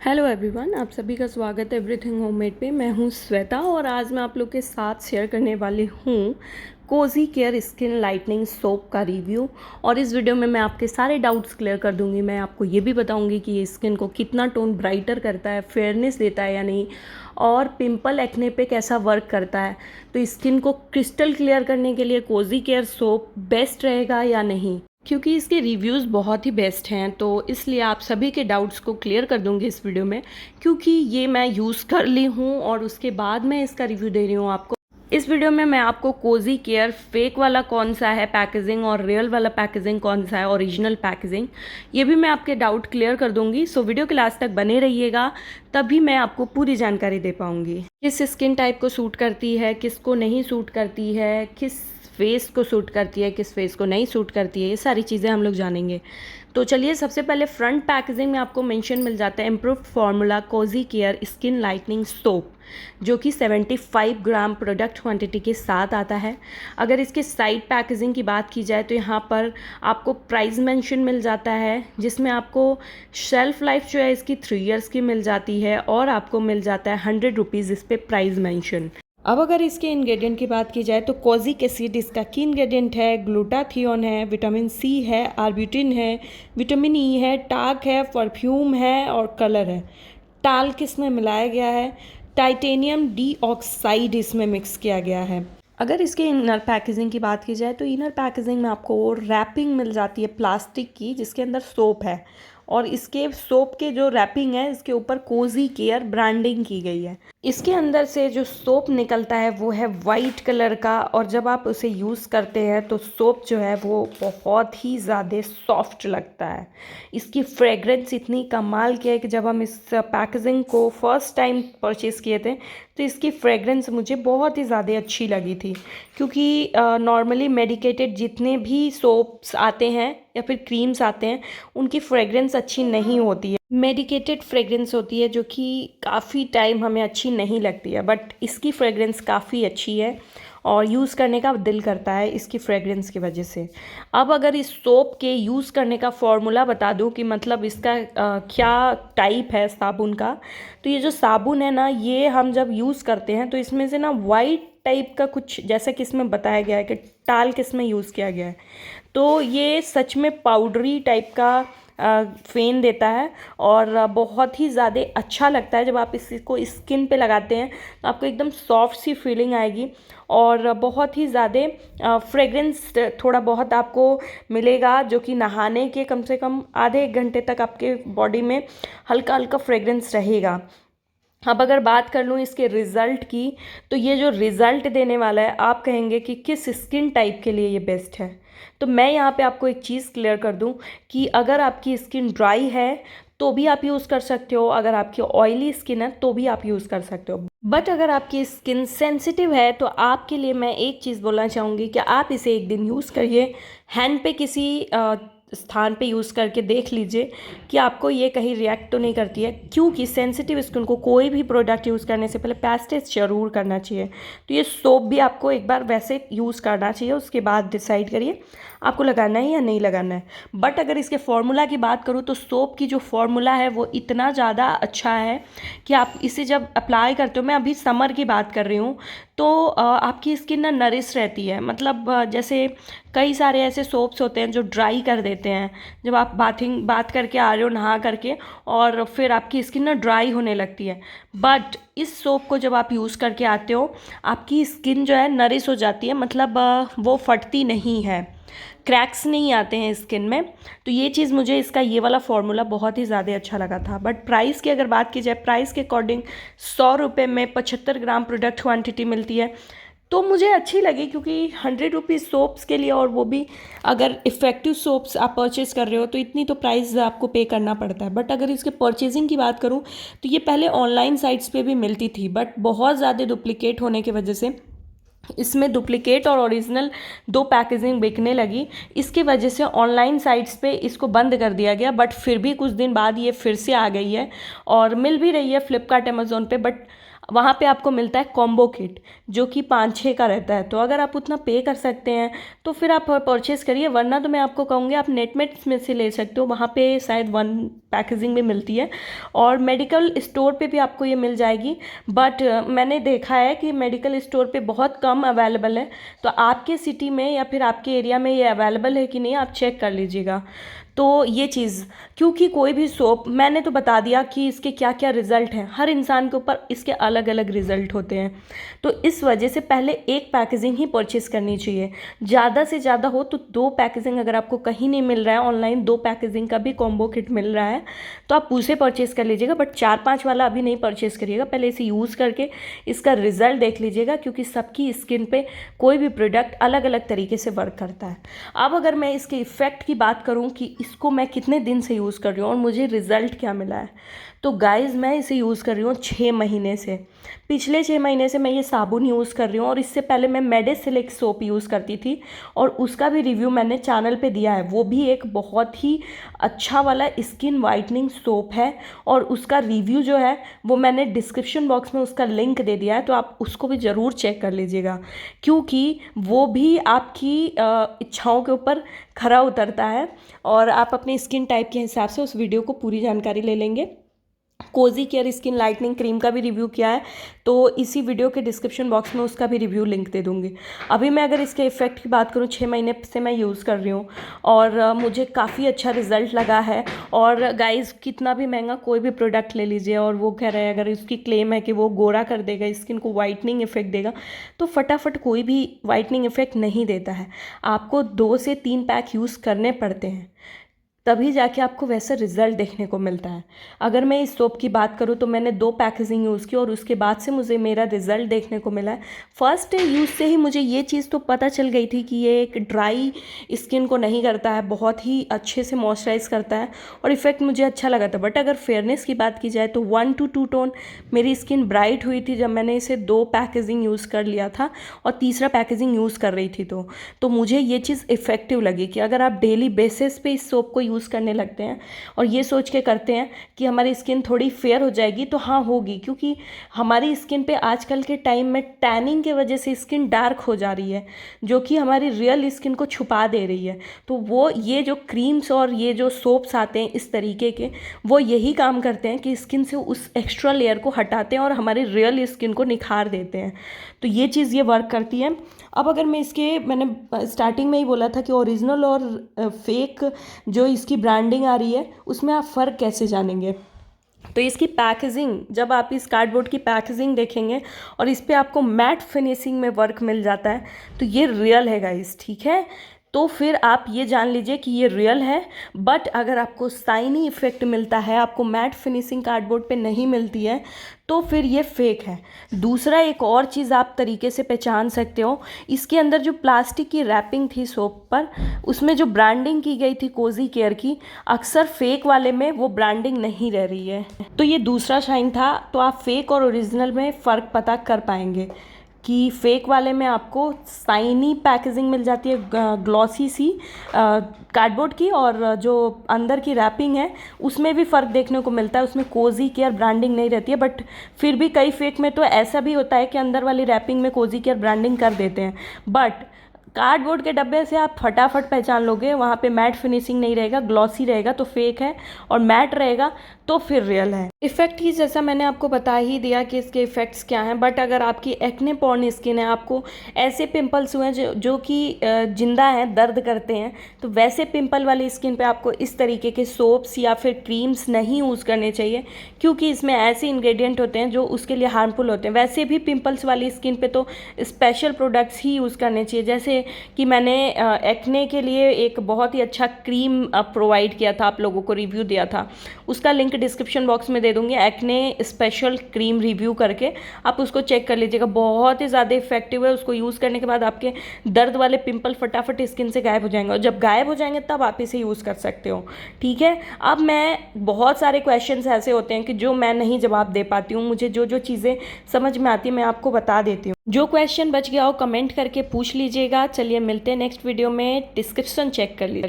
Hello everyone, आप सभी का स्वागत है एवरीथिंग होममेड पे। मैं हूँ श्वेता और आज मैं आप लोग के साथ शेयर करने वाली हूँ Kozicare skin lightening soap का रिव्यू। और इस वीडियो में मैं आपके सारे डाउट्स क्लियर कर दूँगी। मैं आपको ये भी बताऊँगी कि ये स्किन को कितना टोन ब्राइटर करता है, फेयरनेस देता है या नहीं, और पिंपल एक्ने पे कैसा वर्क करता है। तो स्किन को क्रिस्टल क्लियर करने के लिए कोजी केयर सोप बेस्ट रहेगा या नहीं, क्योंकि इसके रिव्यूज़ बहुत ही बेस्ट हैं। तो इसलिए आप सभी के डाउट्स को क्लियर कर दूंगी इस वीडियो में, क्योंकि ये मैं यूज़ कर ली हूँ और उसके बाद मैं इसका रिव्यू दे रही हूँ आपको। इस वीडियो में मैं आपको कोजी केयर फेक वाला कौन सा है पैकेजिंग और रियल वाला पैकेजिंग कौन सा है, ओरिजिनल पैकेजिंग, ये भी मैं आपके डाउट क्लियर कर दूंगी। सो वीडियो के लास्ट तक बने रहिएगा, तभी मैं आपको पूरी जानकारी दे पाऊंगी। किस स्किन टाइप को सूट करती है, किसको नहीं सूट करती है, किस फेस को सूट करती है, किस फेस को नहीं सूट करती है, ये सारी चीज़ें हम लोग जानेंगे। तो चलिए, सबसे पहले फ्रंट पैकेजिंग में आपको मेंशन मिल जाता है improved formula Kozicare skin lightening soap, जो कि 75 ग्राम प्रोडक्ट क्वांटिटी के साथ आता है। अगर इसके साइड पैकेजिंग की बात की जाए तो यहाँ पर आपको प्राइस मेंशन मिल जाता है, जिसमें आपको शेल्फ लाइफ जो है इसकी 3 ईयर्स की मिल जाती है और आपको मिल जाता है 100 रुपीज़ इस पर प्राइस मेंशन। अब अगर इसके इंग्रेडिएंट की बात की जाए तो कोजिक एसिड इसका की इंग्रेडिएंट है, ग्लूटाथियोन है, विटामिन सी है, आर्ब्यूटिन है, विटामिन ई है, टाक है, परफ्यूम है और कलर है। टाल किसमें मिलाया गया है? टाइटेनियम डीऑक्साइड इसमें मिक्स किया गया है। अगर इसके इनर पैकेजिंग की बात की जाए तो इनर पैकेजिंग में आपको रैपिंग मिल जाती है प्लास्टिक की, जिसके अंदर सोप है, और इसके सोप के जो रैपिंग है इसके ऊपर कोजी केयर ब्रांडिंग की गई है। इसके अंदर से जो सोप निकलता है वो है वाइट कलर का, और जब आप उसे यूज़ करते हैं तो सोप जो है वो बहुत ही ज़्यादा सॉफ्ट लगता है। इसकी फ्रेगरेंस इतनी कमाल की है कि जब हम इस पैकेजिंग को फर्स्ट टाइम परचेज़ किए थे तो इसकी फ्रेगरेंस मुझे बहुत ही ज़्यादा अच्छी लगी थी, क्योंकि नॉर्मली मेडिकेटेड जितने भी सोप्स आते हैं या फिर क्रीम्स आते हैं उनकी फ्रेगरेंस अच्छी नहीं होती है। मेडिकेटेड फ्रेगरेंस होती है जो कि काफ़ी टाइम हमें अच्छी नहीं लगती है, बट इसकी फ्रेगरेंस काफ़ी अच्छी है और यूज़ करने का दिल करता है इसकी फ्रेगरेंस की वजह से। अब अगर इस सोप के यूज़ करने का फॉर्मूला बता दूं कि मतलब इसका क्या टाइप है साबुन का, तो ये जो साबुन है ना, ये हम जब यूज़ करते हैं तो इसमें से ना वाइट टाइप का कुछ, जैसा कि इसमें बताया गया है कि टाल किसमें यूज़ किया गया है, तो ये सच में पाउडरी टाइप का फेन देता है और बहुत ही ज़्यादा अच्छा लगता है। जब आप इसको स्किन पे लगाते हैं तो आपको एकदम सॉफ्ट सी फीलिंग आएगी और बहुत ही ज़्यादा फ्रेगरेंस थोड़ा बहुत आपको मिलेगा, जो कि नहाने के कम से कम आधे 1 घंटे तक आपके बॉडी में हल्का हल्का फ्रेगरेंस रहेगा। अब अगर बात कर लूँ इसके रिज़ल्ट की, तो ये जो रिज़ल्ट देने वाला है, आप कहेंगे कि किस स्किन टाइप के लिए ये बेस्ट है। तो मैं यहाँ पे आपको एक चीज़ क्लियर कर दूँ कि अगर आपकी स्किन ड्राई है तो भी आप यूज़ कर सकते हो, अगर आपकी ऑयली स्किन है तो भी आप यूज़ कर सकते हो। बट अगर आपकी स्किन सेंसिटिव है तो आपके लिए मैं एक चीज़ बोलना चाहूँगी कि आप इसे एक दिन यूज़ करिए, हैंड पे किसी स्थान पे यूज़ करके देख लीजिए कि आपको ये कहीं रिएक्ट तो नहीं करती है, क्योंकि सेंसिटिव स्किन को कोई भी प्रोडक्ट यूज़ करने से पहले पैच टेस्ट जरूर करना चाहिए। तो ये सोप भी आपको एक बार वैसे यूज़ करना चाहिए, उसके बाद डिसाइड करिए आपको लगाना है या नहीं लगाना है। बट अगर इसके फॉर्मूला की बात करूँ तो सोप की जो फॉर्मूला है वो इतना ज़्यादा अच्छा है कि आप इसे जब अप्लाई करते हो, मैं अभी समर की बात कर रही हूँ, तो आपकी स्किन ना नरिश रहती है। मतलब जैसे कई सारे ऐसे सोप्स होते हैं जो ड्राई कर देते हैं, जब आप बात करके आ रहे हो नहा करके, और फिर आपकी स्किन ना ड्राई होने लगती है। बट इस सोप को जब आप यूज़ करके आते हो, आपकी स्किन जो है नरिश हो जाती है, मतलब वो फटती नहीं है, क्रैक्स नहीं आते हैं स्किन में। तो ये चीज़ मुझे इसका ये वाला फार्मूला बहुत ही ज़्यादा अच्छा लगा था। बट प्राइस की अगर बात की जाए, प्राइस के अकॉर्डिंग 100 रुपये में 75 ग्राम प्रोडक्ट क्वांटिटी मिलती है, तो मुझे अच्छी लगी, क्योंकि 100 रुपीज़ सोप्स के लिए, और वो भी अगर इफ़ेक्टिव सोप्स आप परचेज़ कर रहे हो तो इतनी तो प्राइस आपको पे करना पड़ता है। बट अगर इसके परचेजिंग की बात करूँ तो ये पहले ऑनलाइन साइट्स पे भी मिलती थी, बट बहुत ज़्यादा डुप्लीकेट होने की वजह से इसमें डुप्लीकेट और ओरिजिनल 2 पैकेजिंग बिकने लगी। इसकी वजह से ऑनलाइन साइट्स पे इसको बंद कर दिया गया, बट फिर भी कुछ दिन बाद ये फिर से आ गई है और मिल भी रही है फ्लिपकार्ट अमेज़ोन पे। बट वहाँ पे आपको मिलता है कॉम्बो किट जो कि 5-6 का रहता है। तो अगर आप उतना पे कर सकते हैं तो फिर आप परचेज़ करिए, वरना तो मैं आपको कहूँगी आप नेटमेट में से ले सकते हो, वहाँ पे शायद 1 पैकेजिंग में मिलती है और मेडिकल स्टोर पे भी आपको ये मिल जाएगी। बट मैंने देखा है कि मेडिकल स्टोर पे बहुत कम अवेलेबल है, तो आपके सिटी में या फिर आपके एरिया में ये अवेलेबल है कि नहीं आप चेक कर लीजिएगा। तो ये चीज़, क्योंकि कोई भी सोप, मैंने तो बता दिया कि इसके क्या क्या रिज़ल्ट हैं, हर इंसान के ऊपर इसके अलग अलग रिज़ल्ट होते हैं, तो इस वजह से पहले एक पैकेजिंग ही परचेज़ करनी चाहिए। ज़्यादा से ज़्यादा हो तो 2 पैकेजिंग, अगर आपको कहीं नहीं मिल रहा है ऑनलाइन 2 पैकेजिंग का भी कॉम्बो किट मिल रहा है तो आप उसे परचेज़ कर लीजिएगा, बट 4-5 वाला अभी नहीं परचेज़ करिएगा, पहले इसे यूज़ करके इसका रिज़ल्ट देख लीजिएगा, क्योंकि सबकी स्किन पे कोई भी प्रोडक्ट अलग अलग तरीके से वर्क करता है। अब अगर मैं इसके इफ़ेक्ट की बात करूँ कि इसको मैं कितने दिन से यूज़ कर रही हूँ और मुझे रिज़ल्ट क्या मिला है, तो गाइज़ मैं इसे यूज़ कर रही हूँ 6 महीने से। पिछले 6 महीने से मैं ये साबुन यूज़ कर रही हूँ और इससे पहले मैं मेडिसिलिक सोप यूज़ करती थी और उसका भी रिव्यू मैंने चैनल पे दिया है। वो भी एक बहुत ही अच्छा वाला स्किन वाइटनिंग सोप है और उसका रिव्यू जो है वो मैंने डिस्क्रिप्शन बॉक्स में उसका लिंक दे दिया है, तो आप उसको भी ज़रूर चेक कर लीजिएगा, क्योंकि वो भी आपकी इच्छाओं के ऊपर खरा उतरता है और आप अपनी स्किन टाइप के हिसाब से उस वीडियो को पूरी जानकारी ले लेंगे। Kozicare skin lightening cream का भी रिव्यू किया है, तो इसी वीडियो के डिस्क्रिप्शन बॉक्स में उसका भी रिव्यू लिंक दे दूँगी। अभी मैं अगर इसके इफ़ेक्ट की बात करूँ, 6 महीने से मैं यूज़ कर रही हूँ और मुझे काफ़ी अच्छा रिज़ल्ट लगा है। और गाइज़, कितना भी महंगा कोई भी प्रोडक्ट ले लीजिए और वो कह रहे हैं, अगर उसकी क्लेम है कि वो गोरा कर देगा, स्किन को वाइटनिंग इफ़ेक्ट देगा, तो फटाफट कोई भी वाइटनिंग इफ़ेक्ट नहीं देता है। आपको 2 से 3 पैक यूज़ करने पड़ते हैं, तभी जाके आपको वैसा रिज़ल्ट देखने को मिलता है। अगर मैं इस सोप की बात करूँ तो मैंने 2 पैकेजिंग यूज़ की और उसके बाद से मुझे मेरा रिज़ल्ट देखने को मिला है। फर्स्ट यूज़ से ही मुझे ये चीज़ तो पता चल गई थी कि ये एक ड्राई स्किन को नहीं करता है, बहुत ही अच्छे से मॉइस्चराइज़ करता है और इफ़ेक्ट मुझे अच्छा लगा था। बट अगर फेयरनेस की बात की जाए तो 1 to 2 टोन मेरी स्किन ब्राइट हुई थी जब मैंने इसे 2 पैकेजिंग यूज़ कर लिया था और तीसरा पैकेजिंग यूज़ कर रही थी तो मुझे ये चीज़ इफ़ेक्टिव लगी कि अगर आप डेली बेसिस पे इस सोप को यूज़ करने लगते हैं और ये सोच के करते हैं कि हमारी स्किन थोड़ी फेयर हो जाएगी, तो हाँ होगी, क्योंकि हमारी स्किन पे आजकल के टाइम में टैनिंग की वजह से स्किन डार्क हो जा रही है, जो कि हमारी रियल स्किन को छुपा दे रही है। तो वो ये जो क्रीम्स और ये जो सोप्स आते हैं इस तरीके के, वो यही काम करते हैं कि स्किन से उस एक्स्ट्रा लेयर को हटाते हैं और हमारी रियल स्किन को निखार देते हैं। तो ये चीज़ ये वर्क करती है। अब अगर मैं मैंने स्टार्टिंग में ही बोला था कि ओरिजिनल और फेक जो इसकी ब्रांडिंग आ रही है उसमें आप फ़र्क कैसे जानेंगे, तो इसकी पैकेजिंग, जब आप इस कार्डबोर्ड की पैकेजिंग देखेंगे और इस पर आपको मैट फिनिशिंग में वर्क मिल जाता है तो ये रियल है गाइस, ठीक है। तो फिर आप ये जान लीजिए कि ये रियल है। बट अगर आपको शाइनी इफ़ेक्ट मिलता है, आपको मैट फिनिशिंग कार्डबोर्ड पे नहीं मिलती है, तो फिर ये फेक है। दूसरा एक और चीज़ आप तरीके से पहचान सकते हो, इसके अंदर जो प्लास्टिक की रैपिंग थी सोप पर, उसमें जो ब्रांडिंग की गई थी कोजी केयर की, अक्सर फेक वाले में वो ब्रांडिंग नहीं रह रही है। तो ये दूसरा शाइन था। तो आप फेक और ओरिजिनल में फ़र्क पता कर पाएंगे कि फ़ेक वाले में आपको शाइनी पैकेजिंग मिल जाती है, ग्लॉसी सी कार्डबोर्ड की, और जो अंदर की रैपिंग है उसमें भी फ़र्क देखने को मिलता है, उसमें कोजी केयर ब्रांडिंग नहीं रहती है। बट फिर भी कई फेक में तो ऐसा भी होता है कि अंदर वाली रैपिंग में कोजी केयर ब्रांडिंग कर देते हैं, बट कार्डबोर्ड के डब्बे से आप फटाफट पहचान लोगे, वहाँ पे मैट फिनिशिंग नहीं रहेगा, ग्लॉसी रहेगा तो फेक है, और मैट रहेगा तो फिर रियल है। इफ़ेक्ट ही जैसा मैंने आपको बता ही दिया कि इसके इफ़ेक्ट्स क्या हैं। बट अगर आपकी एक्ने प्रोन स्किन है, आपको ऐसे पिंपल्स हुए हैं जो कि जिंदा हैं, दर्द करते हैं, तो वैसे पिंपल वाली स्किन पे आपको इस तरीके के सोप्स या फिर क्रीम्स नहीं यूज़ करने चाहिए, क्योंकि इसमें ऐसे इंग्रेडिएंट होते हैं जो उसके लिए हार्मफुल होते हैं। वैसे भी पिंपल्स वाली स्किन पे तो स्पेशल प्रोडक्ट्स ही यूज़ करने चाहिए, जैसे कि मैंने एक्ने के लिए एक बहुत ही अच्छा क्रीम प्रोवाइड किया था, आप लोगों को रिव्यू दिया था, उसका लिंक डिस्क्रिप्शन बॉक्स में दे दूँगी, एक्ने स्पेशल क्रीम रिव्यू करके आप उसको चेक कर लीजिएगा। बहुत ही ज़्यादा इफेक्टिव है, उसको यूज़ करने के बाद आपके दर्द वाले पिंपल फटाफट स्किन से गायब हो जाएंगे, और जब गायब हो जाएंगे तब आप इसे यूज़ कर सकते हो, ठीक है। अब मैं बहुत सारे क्वेश्चंस ऐसे होते हैं कि जो मैं नहीं जवाब दे पाती हूँ, मुझे जो जो चीज़ें समझ में आती है मैं आपको बता देती हूँ। जो क्वेश्चन बच गया हो कमेंट करके पूछ लीजिएगा। चलिए मिलते हैं नेक्स्ट वीडियो में, डिस्क्रिप्शन चेक कर लीजिए।